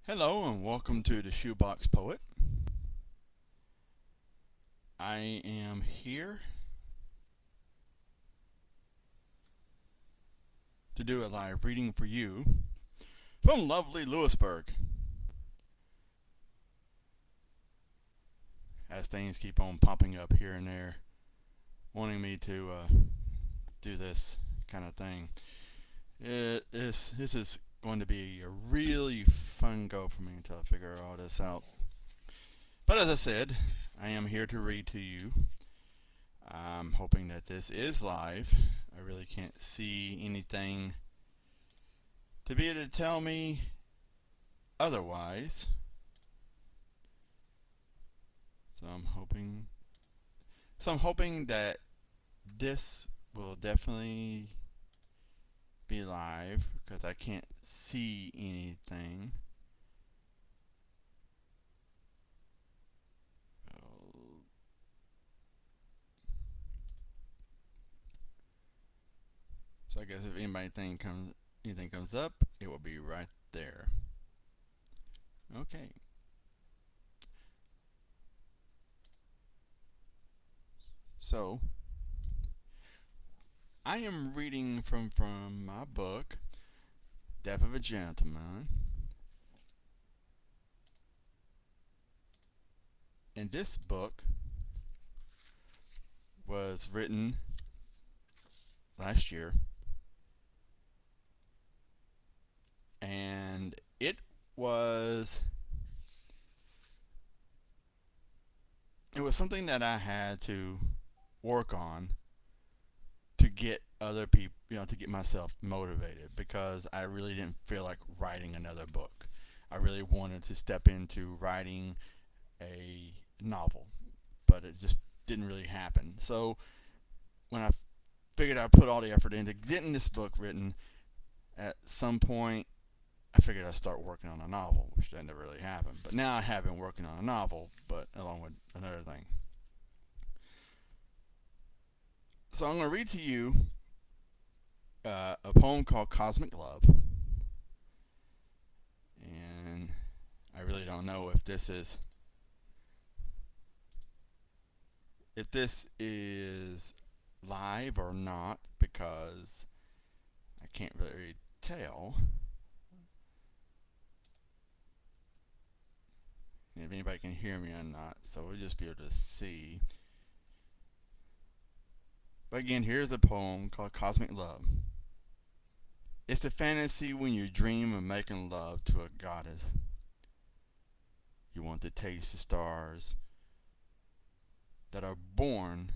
Hello and welcome to the Shoebox Poet. I am here to do a live reading for you from lovely Lewisburg. As things keep on popping up here and there, wanting me to do this kind of thing. This is going to be a really fun go for me until I figure all this out. But as I said, I am here to read to you. I'm hoping that this is live. I really can't see anything to be able to tell me otherwise. So I'm hoping that this will definitely be live because I can't see anything. So I guess if anything comes up, it will be right there. Okay. So I am reading from my book, Death of a Gentleman. And this book was written last year. And it was something that I had to work on to get other people, to get myself motivated because I really didn't feel like writing another book. I really wanted to step into writing a novel, but it just didn't really happen. So when I figured I'd put all the effort into getting this book written, at some point I figured I'd start working on a novel, which that never really happened. But now I have been working on a novel, but along with another thing. So I'm going to read to you a poem called Cosmic Love. And I really don't know if this is live or not because I can't really tell. If anybody can hear me or not, so we'll just be able to see. But again, here's a poem called Cosmic Love. It's the fantasy when you dream of making love to a goddess. You want to taste the stars that are born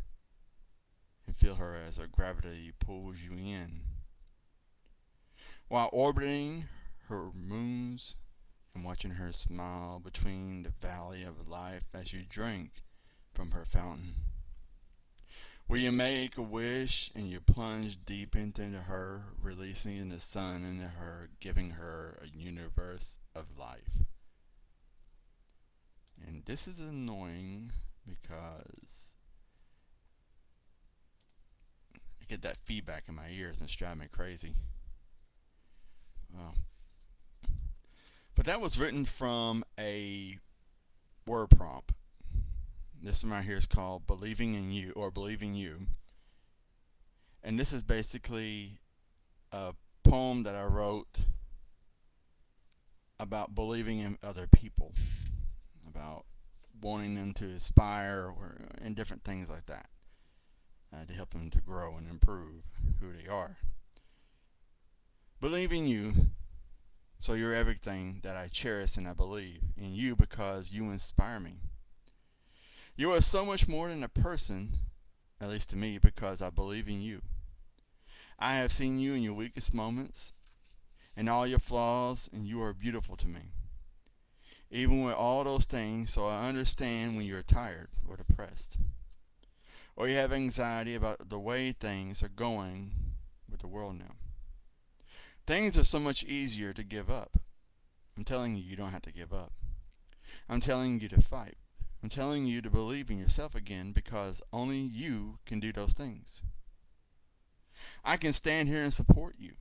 and feel her as her gravity pulls you in. While orbiting her moons and watching her smile between the valley of life as you drink from her fountain. Where you make a wish and you plunge deep into her, releasing the sun into her, giving her a universe of life. And this is annoying because I get that feedback in my ears and it's driving me crazy. Well, but that was written from a word prompt. This one right here is called Believing in You or Believing You. And this is basically a poem that I wrote about believing in other people, about wanting them to aspire and different things like that to help them to grow and improve who they are. Believe in you, so you're everything that I cherish and I believe in you because you inspire me. You are so much more than a person, at least to me, because I believe in you. I have seen you in your weakest moments and all your flaws, and you are beautiful to me. Even with all those things, so I understand when you're tired or depressed, or you have anxiety about the way things are going with the world now. Things are so much easier to give up. I'm telling you, you don't have to give up. I'm telling you to fight. I'm telling you to believe in yourself again because only you can do those things. I can stand here and support you,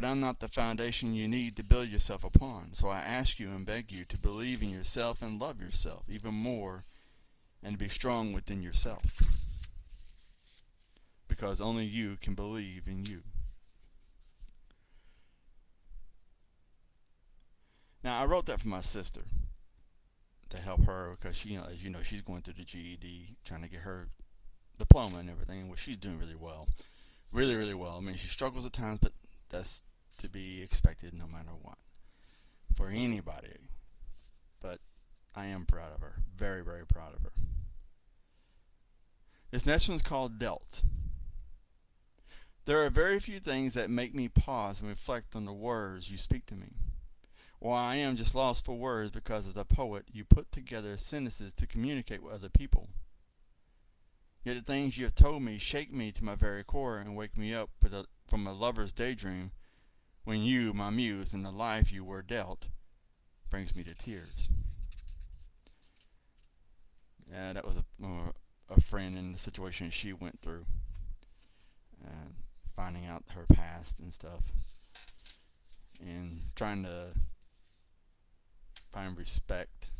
but I'm not the foundation you need to build yourself upon. So I ask you and beg you to believe in yourself and love yourself even more and to be strong within yourself. Because only you can believe in you. Now, I wrote that for my sister to help her because she, as you know, she's going through the GED, trying to get her diploma and everything, which she's doing really well. Really, really well. I mean, she struggles at times, but that's to be expected no matter what for anybody. But I am proud of her. Very, very proud of her. This next one's called Dealt. There are very few things that make me pause and reflect on the words you speak to me. While I am just lost for words because as a poet you put together sentences to communicate with other people. Yet the things you have told me shake me to my very core and wake me up from a lover's daydream when you, my muse, and the life you were dealt, brings me to tears. Yeah, that was a friend in the situation she went through. Finding out her past and stuff. And trying to find respect.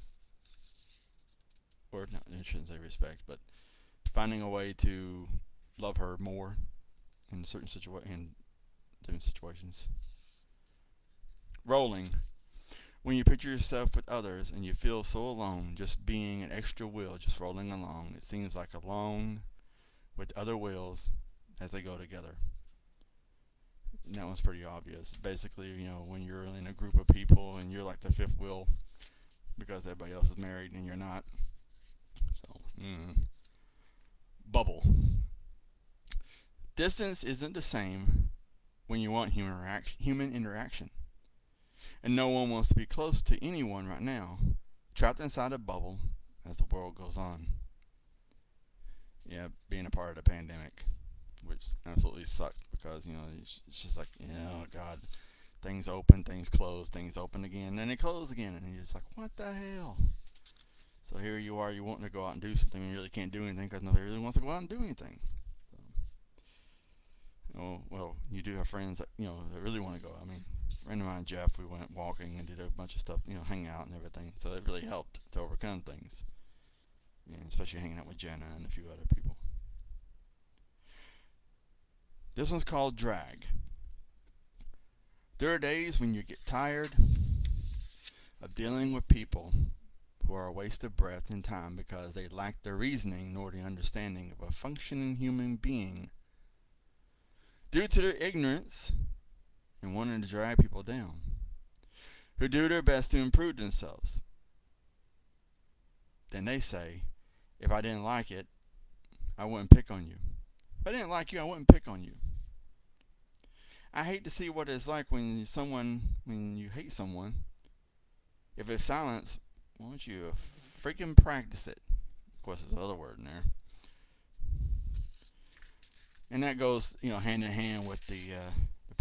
Or, not, I shouldn't say respect, but finding a way to love her more in certain situations. Rolling. When you picture yourself with others and you feel so alone, just being an extra wheel, just rolling along, it seems like alone with other wheels as they go together. And that one's pretty obvious. Basically, when you're in a group of people and you're like the fifth wheel because everybody else is married and you're not. So, Bubble. Distance isn't the same when you want human interaction. And no one wants to be close to anyone right now, trapped inside a bubble as the world goes on. Yeah, being a part of the pandemic, which absolutely sucked because, it's just like, oh God, things open, things close, things open again, then they close again, and you're just like, what the hell? So here you are, you wanting to go out and do something, and you really can't do anything because nobody really wants to go out and do anything. So, well, you do have friends that, that really want to go. I mean, a friend of mine, Jeff, we went walking and did a bunch of stuff, hang out and everything. So it really helped to overcome things, especially hanging out with Jenna and a few other people. This one's called Drag. There are days when you get tired of dealing with people who are a waste of breath and time because they lack the reasoning nor the understanding of a functioning human being due to their ignorance and wanting to drag people down, who do their best to improve themselves. Then they say, if I didn't like it, I wouldn't pick on you. If I didn't like you, I wouldn't pick on you. I hate to see what it's like when you hate someone. If it's silence, why don't you freaking practice it? Of course, there's another word in there. And that goes, hand in hand with the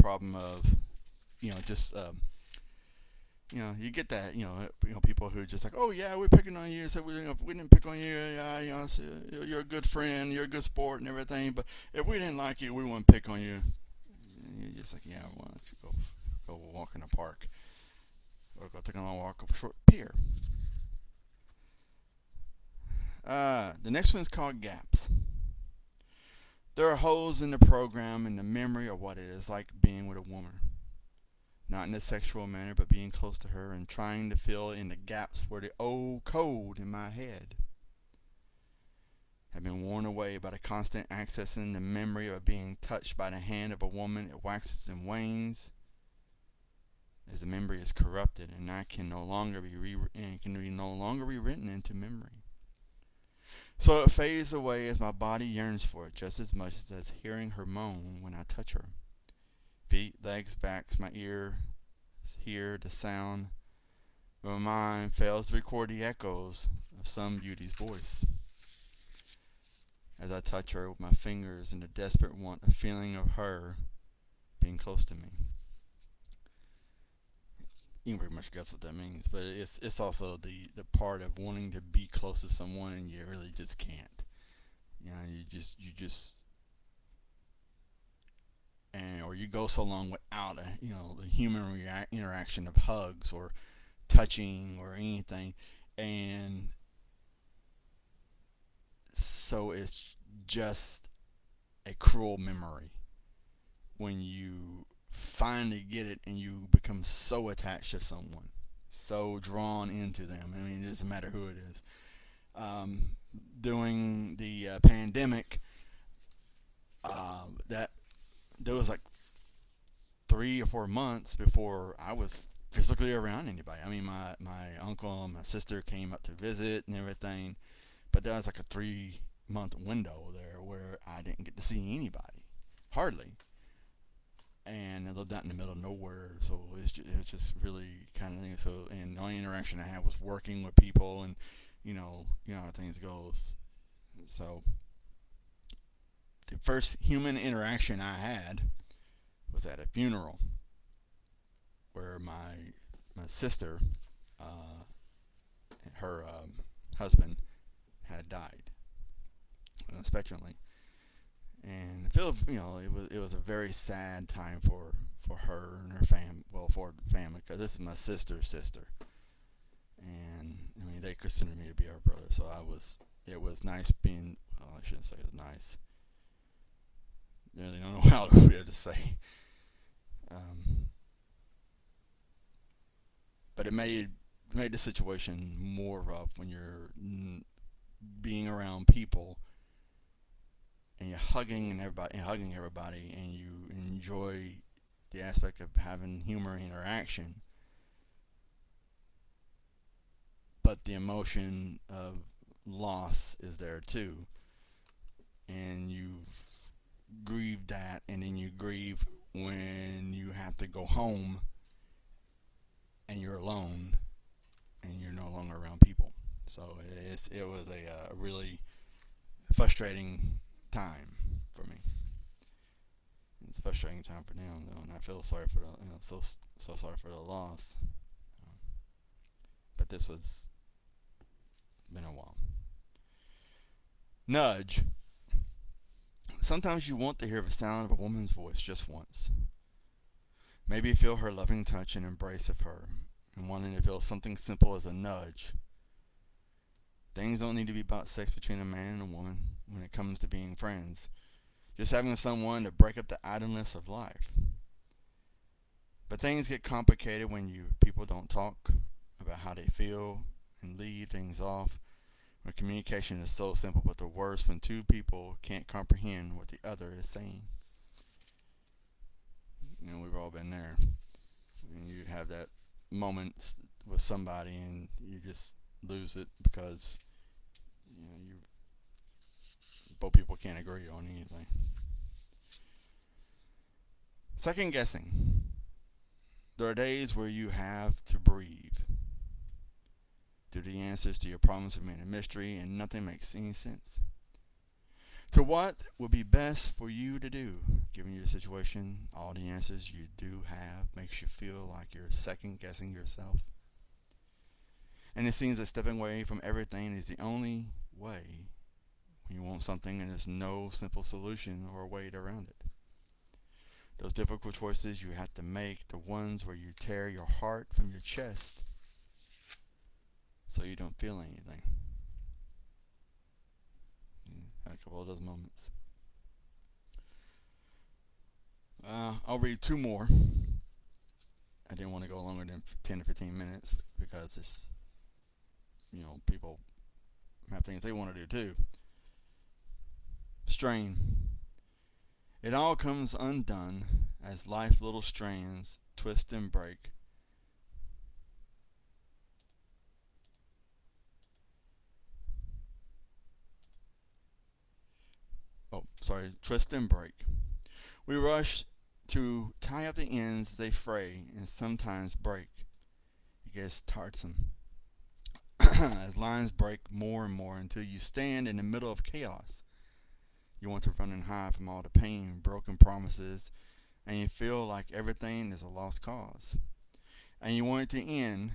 problem of, just, you get that, people who just like, oh yeah, we're picking on you. So if we didn't pick on you, so you're a good friend, you're a good sport and everything. But if we didn't like you, we wouldn't pick on you. And you're just like, yeah, why don't you go walk in the park or go take a long walk up a short pier. The next one is called Gaps. There are holes in the program and the memory of what it is like being with a woman. Not in a sexual manner, but being close to her and trying to fill in the gaps for the old code in my head. Have been worn away by the constant accessing the memory of being touched by the hand of a woman. It waxes and wanes as the memory is corrupted, and I can no longer be written into memory. So it fades away as my body yearns for it just as much as hearing her moan when I touch her. Feet, legs, backs, my ears hear the sound, but my mind fails to record the echoes of some beauty's voice. As I touch her with my fingers in the desperate want, a feeling of her being close to me. You can pretty much guess what that means, but it's also the part of wanting to be close to someone and you really just can't. You just or you could go so long without the human interaction of hugs or touching or anything, and so it's just a cruel memory when you finally get it and you become so attached to someone, so drawn into them. I mean, it doesn't matter who it is. Um, During the pandemic, that there was like 3 or 4 months before I was physically around anybody. I mean, my uncle and my sister came up to visit and everything, but there was like a 3 month window there where I didn't get to see anybody, hardly. And I lived out in the middle of nowhere, so it was just really kind of thing. So, and the only interaction I had was working with people, and how things goes. So, the first human interaction I had was at a funeral where my sister, uh, her husband, had died unexpectedly, and I feel it was a very sad time for her and her for the family, because this is my sister's sister, and I mean they considered me to be her brother, so it was nice being. Well, I shouldn't say it was nice. I really don't know how to say. Um, but it made the situation more rough when you're being around people and you're hugging everybody, and you enjoy the aspect of having humor interaction, but the emotion of loss is there too, and you've grieved that, and then you grieve when you have to go home and you're alone and you're no longer around people. So it was a really frustrating time for me. It's a frustrating time for them though, and I feel sorry for so sorry for the loss. But this was been a while. Nudge. Sometimes you want to hear the sound of a woman's voice just once. Maybe feel her loving touch and embrace of her, and wanting to feel something simple as a nudge. Things don't need to be about sex between a man and a woman when it comes to being friends. Just having someone to break up the idleness of life. But things get complicated when people don't talk about how they feel and leave things off. Where communication is so simple, but the worst when two people can't comprehend what the other is saying. We've all been there. And you have that moment with somebody and you just lose it because you both people can't agree on anything. Second guessing. There are days where you have to breathe. Do the answers to your problems remain a mystery and nothing makes any sense? To what would be best for you to do, given your situation, all the answers you do have makes you feel like you're second guessing yourself. And it seems that stepping away from everything is the only way when you want something and there's no simple solution or way around it. Those difficult choices you have to make, the ones where you tear your heart from your chest so you don't feel anything. Had a couple of those moments. I'll read two more. I didn't want to go longer than 10 to 15 minutes because it's, people have things they want to do too. Strain. It all comes undone as life's little strands twist and break. Twist and break. We rush to tie up the ends they fray and sometimes break. It gets tiresome as lines break more and more until you stand in the middle of chaos. You want to run and hide from all the pain, broken promises, and you feel like everything is a lost cause. And you want it to end.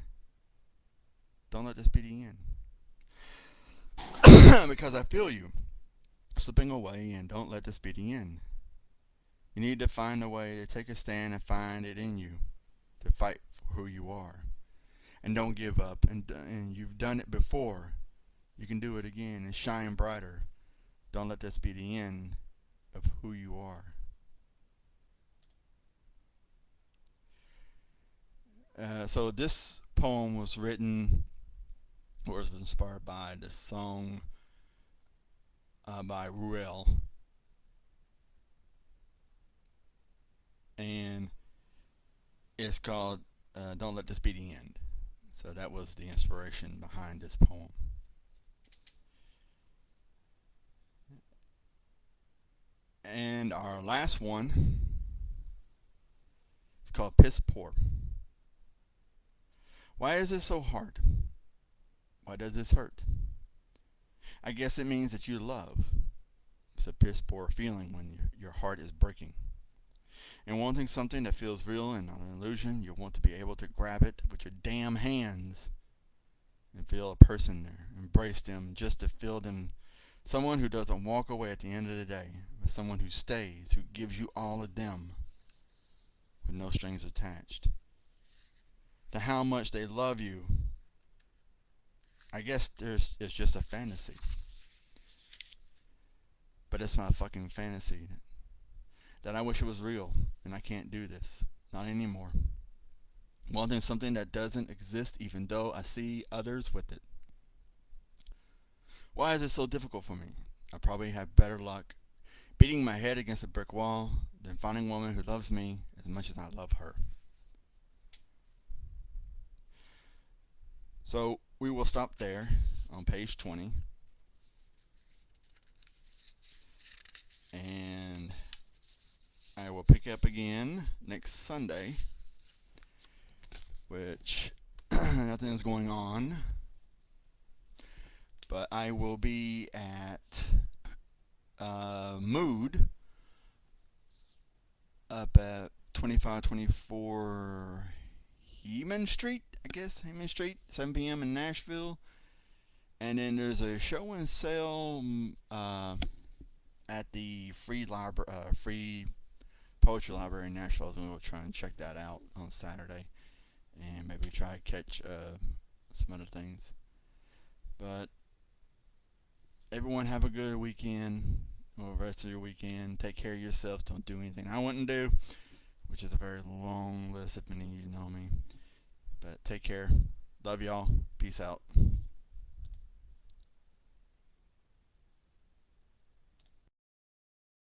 Don't let this be the end. Because I feel you slipping away, and don't let this be the end. You need to find a way to take a stand and find it in you to fight for who you are. And don't give up. And you've done it before. You can do it again and shine brighter. Don't let this be the end of who you are. So this poem was written or was inspired by the song by Ruel. And it's called Don't Let This Be the End. So that was the inspiration behind this poem. And our last one is called Piss Poor. Why is this so hard? Why does this hurt? I guess it means that you love. It's a piss poor feeling when your heart is breaking. And wanting something that feels real and not an illusion, you want to be able to grab it with your damn hands and feel a person there. Embrace them just to feel them. Someone who doesn't walk away at the end of the day, but someone who stays, who gives you all of them with no strings attached. To how much they love you, I guess it's just a fantasy. But it's my fucking fantasy that I wish it was real, and I can't do this. Not anymore. Wanting something that doesn't exist even though I see others with it. Why is it so difficult for me? I probably have better luck beating my head against a brick wall than finding a woman who loves me as much as I love her. So we will stop there on page 20. And I will pick up again next Sunday, which nothing's going on. But I will be at Mood up at 2524 Heman Street, I guess. Heman Street, 7 p.m. in Nashville. And then there's a show and sale at the free poetry library in Nashville. So we'll try and check that out on Saturday. And maybe try to catch some other things. But everyone have a good weekend or rest of your weekend. Take care of yourselves. Don't do anything I wouldn't do, which is a very long list if any of you know me. But take care. Love y'all. Peace out.